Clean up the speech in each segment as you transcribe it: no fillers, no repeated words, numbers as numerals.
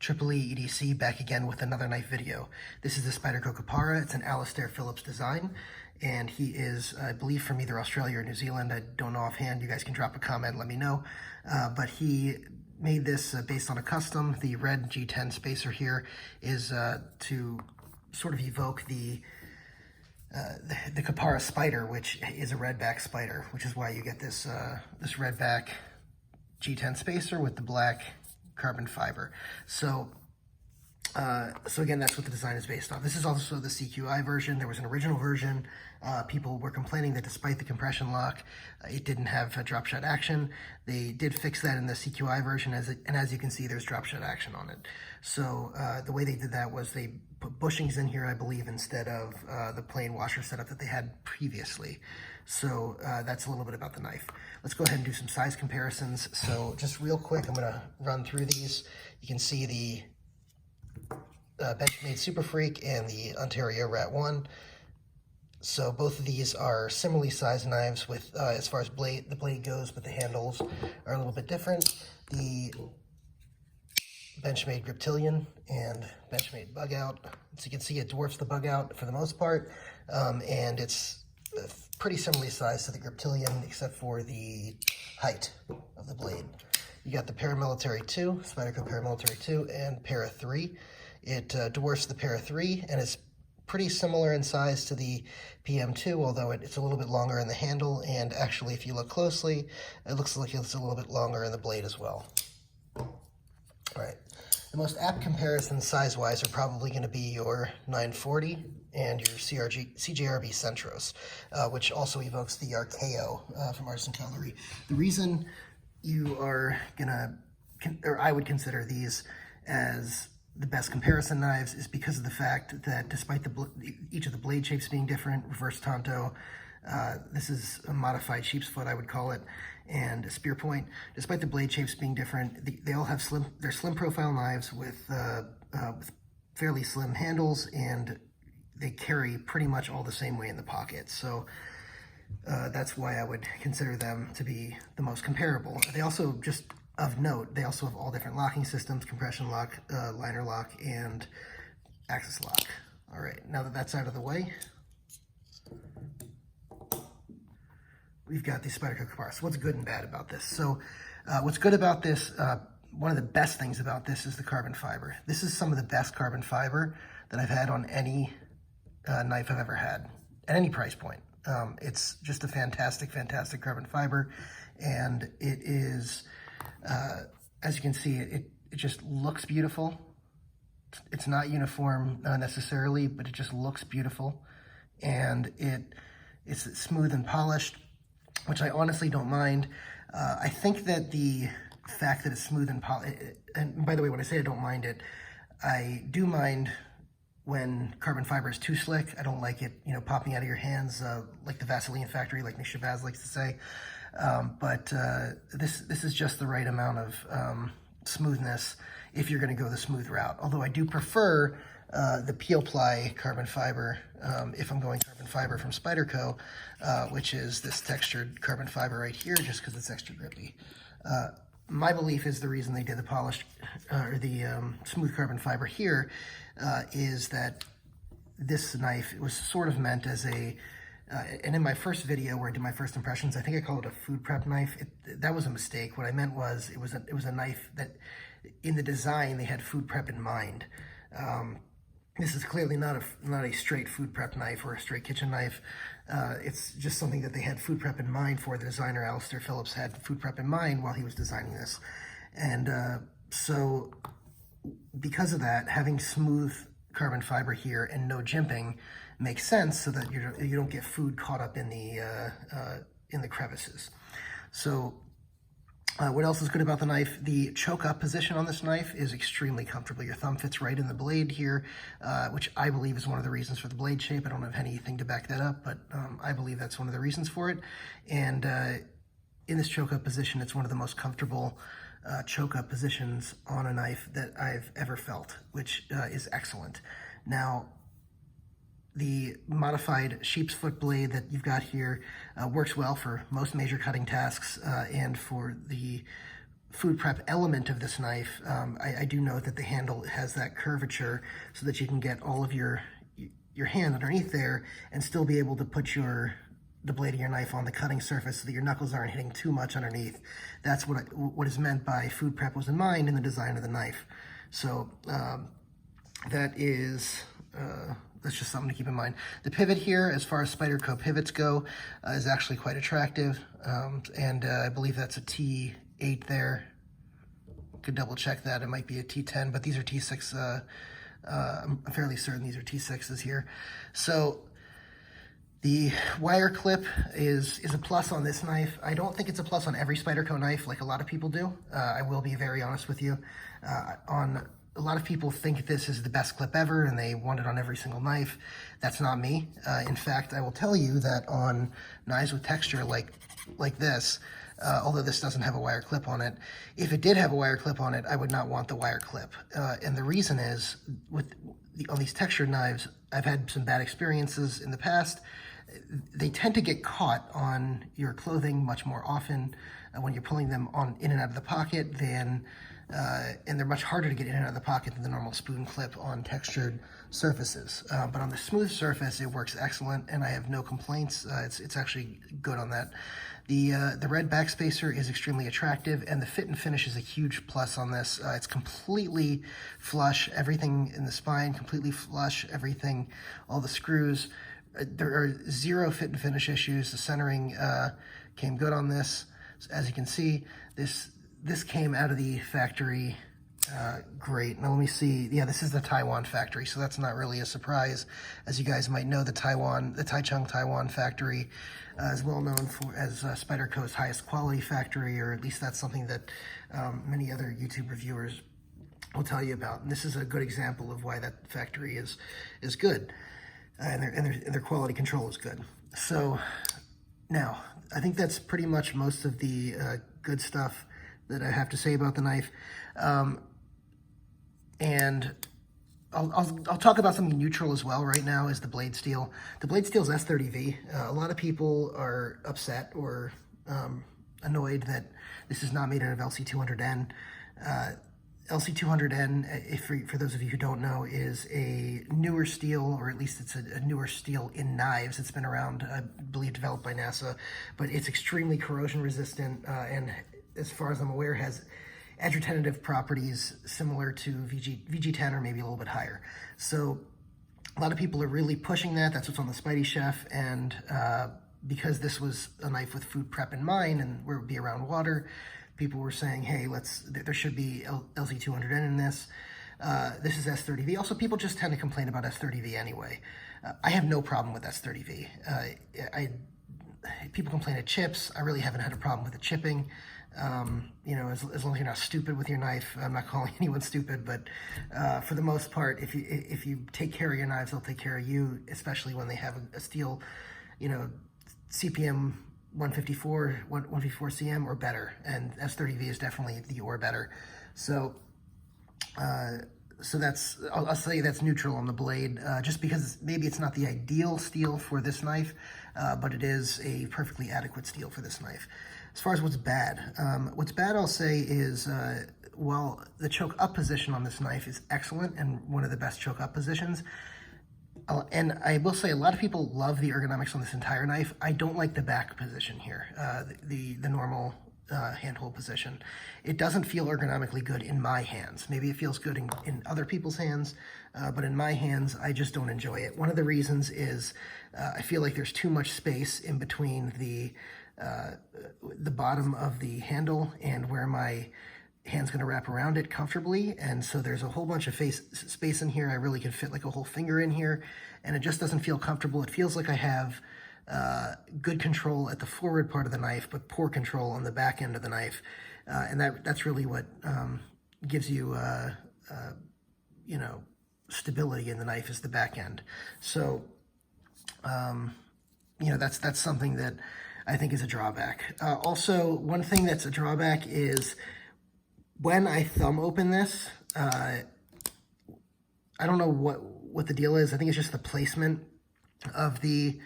Tripoli EDC back again with another knife video. This is the Spyderco Kapara. It's an Alistair Phillips design, and he is, I believe, from either Australia or New Zealand. I don't know offhand. You guys can drop a comment, let me know. But he made this based on a custom. The red G10 spacer here is to sort of evoke the Kapara spider, which is a redback spider, which is why you get this this redback G10 spacer with the black carbon fiber. So again, that's what the design is based on. This is also the CQI version. There was an original version. People were complaining that despite the compression lock, it didn't have drop shot action. They did fix that in the CQI version, and as you can see, there's drop shot action on it. So the way they did that was they put bushings in here, I believe, instead of the plain washer setup that they had previously. So that's a little bit about the knife. Let's go ahead and do some size comparisons. So just real quick, I'm gonna run through these. You can see the Benchmade Super Freak and the Ontario Rat 1. So both of these are similarly sized knives with, as far as the blade goes, but the handles are a little bit different. The Benchmade Griptilian and Benchmade Bugout. So you can see it dwarfs the Bugout for the most part, and it's pretty similarly sized to the Griptilian except for the height of the blade. You got the Paramilitary 2, Spyderco Paramilitary 2, and Para 3. It dwarfs the Para 3 and is pretty similar in size to the PM2, although it's a little bit longer in the handle, and actually if you look closely, it looks like it's a little bit longer in the blade as well. All right, the most apt comparisons size-wise are probably going to be your 940 and your CJRB Centros, which also evokes the RKO from Artisan Cutlery. The reason you are gonna, or I would consider these as the best comparison knives is because of the fact that despite each of the blade shapes being different, reverse tanto, this is a modified sheep's foot, I would call it, and a spear point. Despite the blade shapes being different, they all have they're slim profile knives with fairly slim handles, and they carry pretty much all the same way in the pocket. So that's why I would consider them to be the most comparable. They also, just of note, they also have all different locking systems: compression lock, liner lock, and axis lock. All right, now that that's out of the way, we've got the Spyderco Kapara. So what's good and bad about this? So what's good about this, one of the best things about this is the carbon fiber. This is some of the best carbon fiber that I've had on any knife I've ever had, at any price point. It's just a fantastic, fantastic carbon fiber, and it is, as you can see, it just looks beautiful. It's not uniform necessarily, but it just looks beautiful, and it's smooth and polished, which I honestly don't mind. I think that the fact that it's smooth and polished, and by the way, when I say I don't mind it, I do mind when carbon fiber is too slick. I don't like it, popping out of your hands like the Vaseline factory, like Nick Shabazz likes to say. But this is just the right amount of smoothness if you're going to go the smooth route. Although I do prefer the peel ply carbon fiber if I'm going carbon fiber from Spyderco, which is this textured carbon fiber right here, just because it's extra grippy. My belief is the reason they did the polished or the smooth carbon fiber here is that this knife was sort of meant as a, and in my first video where I did my first impressions, I think I called it a food prep knife. That was a mistake. What I meant was it was a knife that in the design they had food prep in mind. This is clearly not a straight food prep knife or a straight kitchen knife. It's just something that they had food prep in mind for. The designer, Alistair Phillips, had food prep in mind while he was designing this. And so because of that, having smooth carbon fiber here and no jimping makes sense so that you don't get food caught up in the crevices. So what else is good about the knife? The choke up position on this knife is extremely comfortable. Your thumb fits right in the blade here, which I believe is one of the reasons for the blade shape. I don't have anything to back that up, but I believe that's one of the reasons for it. And in this choke up position, it's one of the most comfortable choke up positions on a knife that I've ever felt, which is excellent. Now, the modified sheep's foot blade that you've got here works well for most major cutting tasks and for the food prep element of this knife, I do note that the handle has that curvature so that you can get all of your hand underneath there and still be able to put the blade of your knife on the cutting surface so that your knuckles aren't hitting too much underneath. That's what is meant by food prep was in mind in the design of the knife. So that is that's just something to keep in mind. The pivot here, as far as Spyderco pivots go, is actually quite attractive, and I believe that's a T8 there. Could double check that. It might be a T10, but these are T6. I'm fairly certain these are T6s here. So the wire clip is a plus on this knife. I don't think it's a plus on every Spyderco knife like a lot of people do. I will be very honest with you. A lot of people think this is the best clip ever and they want it on every single knife. That's not me. In fact, I will tell you that on knives with texture like this, although this doesn't have a wire clip on it, if it did have a wire clip on it, I would not want the wire clip. And the reason is, on these textured knives, I've had some bad experiences in the past. They tend to get caught on your clothing much more often when you're pulling them in and out of the pocket and they're much harder to get in and out of the pocket than the normal spoon clip on textured surfaces. But on the smooth surface, it works excellent, and I have no complaints. It's actually good on that. The red backspacer is extremely attractive, and the fit and finish is a huge plus on this. It's completely flush, everything in the spine, completely flush, everything, all the screws. There are zero fit and finish issues. The centering came good on this. As you can see, this came out of the factory great. Now let me see. Yeah, this is the Taiwan factory, so that's not really a surprise. As you guys might know, the Taichung Taiwan factory is well known as Spyderco's highest quality factory, or at least that's something that many other YouTube reviewers will tell you about. And this is a good example of why that factory is good, and their quality control is good. So now, I think that's pretty much most of the good stuff that I have to say about the knife. And I'll talk about something neutral as well right now, is the blade steel. The blade steel is S30V. A lot of people are upset or annoyed that this is not made out of LC200N. LC200N, for those of you who don't know, is a newer steel, or at least it's a newer steel in knives. It's been around, I believe, developed by NASA, but it's extremely corrosion resistant, and as far as I'm aware, has adjutative properties similar to VG10 or maybe a little bit higher. So a lot of people are really pushing that. That's what's on the Spidey Chef, and because this was a knife with food prep in mind and where it would be around water, people were saying, hey, there should be LC200N in this. This is S30V. Also, people just tend to complain about S30V anyway. I have no problem with S30V. People complain of chips. I really haven't had a problem with the chipping. You know, as long as you're not stupid with your knife. I'm not calling anyone stupid, but for the most part, if you take care of your knives, they'll take care of you, especially when they have a steel, you know, CPM 154 CM or better, and S30V is definitely the or better. So that's, I'll say that's neutral on the blade, just because maybe it's not the ideal steel for this knife, but it is a perfectly adequate steel for this knife. As far as what's bad, I'll say is, while the choke up position on this knife is excellent and one of the best choke up positions, and I will say a lot of people love the ergonomics on this entire knife. I don't like the back position here, the normal handhold position. It doesn't feel ergonomically good in my hands. Maybe it feels good in other people's hands, but in my hands, I just don't enjoy it. One of the reasons is I feel like there's too much space in between the bottom of the handle and where my hand's going to wrap around it comfortably, and so there's a whole bunch of space in here. I really could fit like a whole finger in here, and it just doesn't feel comfortable. It feels like I have good control at the forward part of the knife, but poor control on the back end of the knife, and that's really what gives you you know, stability in the knife, is the back end. So you know, that's something that I think is a drawback. Also, one thing that's a drawback is when I thumb open this, I don't know what the deal is. I think it's just the placement of the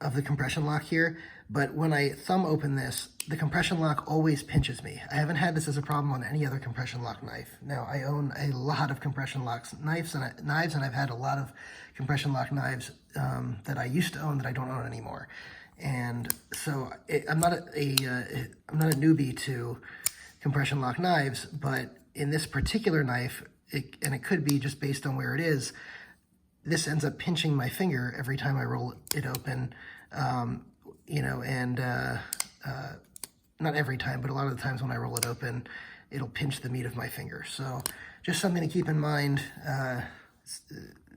of the compression lock here, but when I thumb open this, the compression lock always pinches me. I haven't had this as a problem on any other compression lock knife. Now, I own a lot of compression lock knives, and I've had a lot of compression lock knives that I used to own that I don't own anymore. And so I'm not a newbie to compression lock knives, but in this particular knife, and it could be just based on where it is, this ends up pinching my finger every time I roll it open, you know, and not every time, but a lot of the times when I roll it open, it'll pinch the meat of my finger. So just something to keep in mind,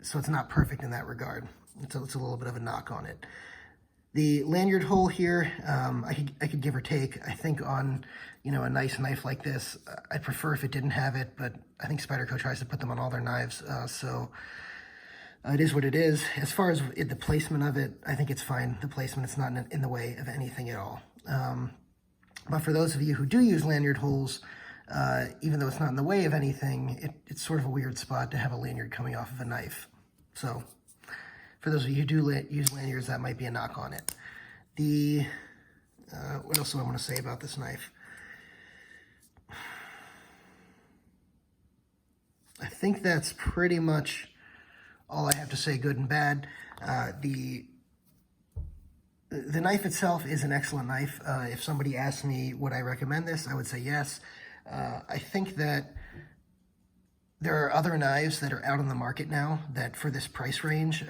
so it's not perfect in that regard. It's a little bit of a knock on it. The lanyard hole here, I could give or take. I think on, you know, a nice knife like this, I'd prefer if it didn't have it, but I think Spyderco tries to put them on all their knives, so it is what it is. As far as the placement of it, I think it's fine. The placement, it's not in the way of anything at all. But for those of you who do use lanyard holes, even though it's not in the way of anything, it's sort of a weird spot to have a lanyard coming off of a knife. So for those of you who do use lanyards, that might be a knock on it. What else do I want to say about this knife? I think that's pretty much all I have to say, good and bad. The knife itself is an excellent knife. If somebody asked me would I recommend this, I would say yes. I think that there are other knives that are out on the market now that for this price range,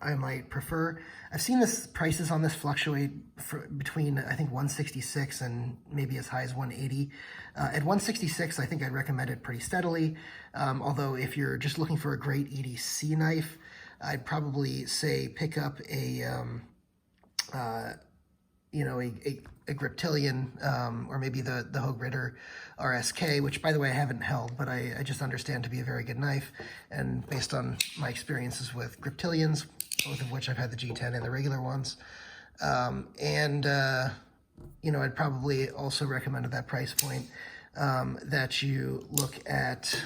I might prefer. I've seen prices on this fluctuate between, I think, 166 and maybe as high as 180. At 166, I think I'd recommend it pretty steadily. Although if you're just looking for a great EDC knife, I'd probably say pick up a Griptilian, or maybe the Hogue Ritter RSK, which, by the way, I haven't held, but I just understand to be a very good knife. And based on my experiences with Griptilians, both of which I've had the G10 and the regular ones, you know, I'd probably also recommend at that price point that you look at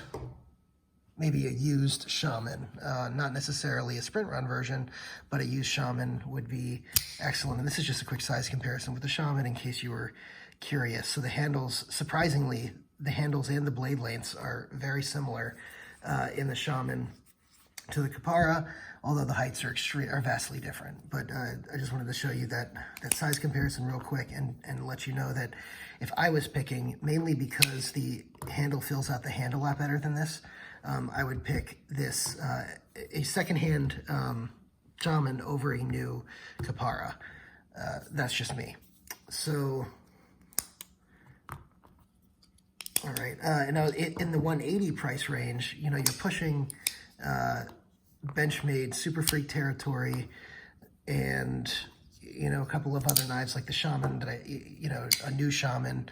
maybe a used Shaman, not necessarily a sprint run version, but a used Shaman would be excellent. And this is just a quick size comparison with the Shaman in case you were curious. So the handles, surprisingly, the handles and the blade lengths are very similar in the Shaman to the Kapara, although the heights are vastly different. But I just wanted to show you that size comparison real quick and let you know that if I was picking, mainly because the handle fills out the handle a lot better than this, I would pick this, a secondhand Shaman over a new Kapara. That's just me. So, all right. Now, in the 180 price range, you know, you're pushing Benchmade Super Freak territory, and, you know, a couple of other knives like the Shaman that you know, a new Shaman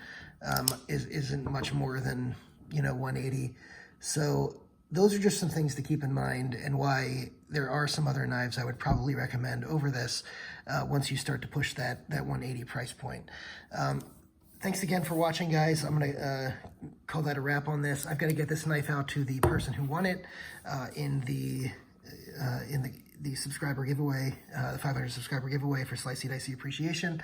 isn't much more than, you know, 180. So those are just some things to keep in mind, and why there are some other knives I would probably recommend over this once you start to push that 180 price point. Thanks again for watching, guys. I'm going to call that a wrap on this. I've got to get this knife out to the person who won it in the subscriber giveaway, the 500 subscriber giveaway for Slicey Dicey Appreciation.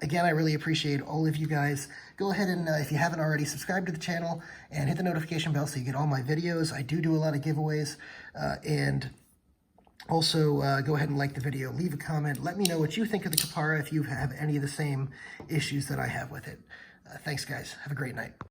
Again, I really appreciate all of you guys. Go ahead and, if you haven't already, subscribe to the channel and hit the notification bell so you get all my videos. I do a lot of giveaways, and also go ahead and like the video, leave a comment, let me know what you think of the Kapara if you have any of the same issues that I have with it. Thanks, guys. Have a great night.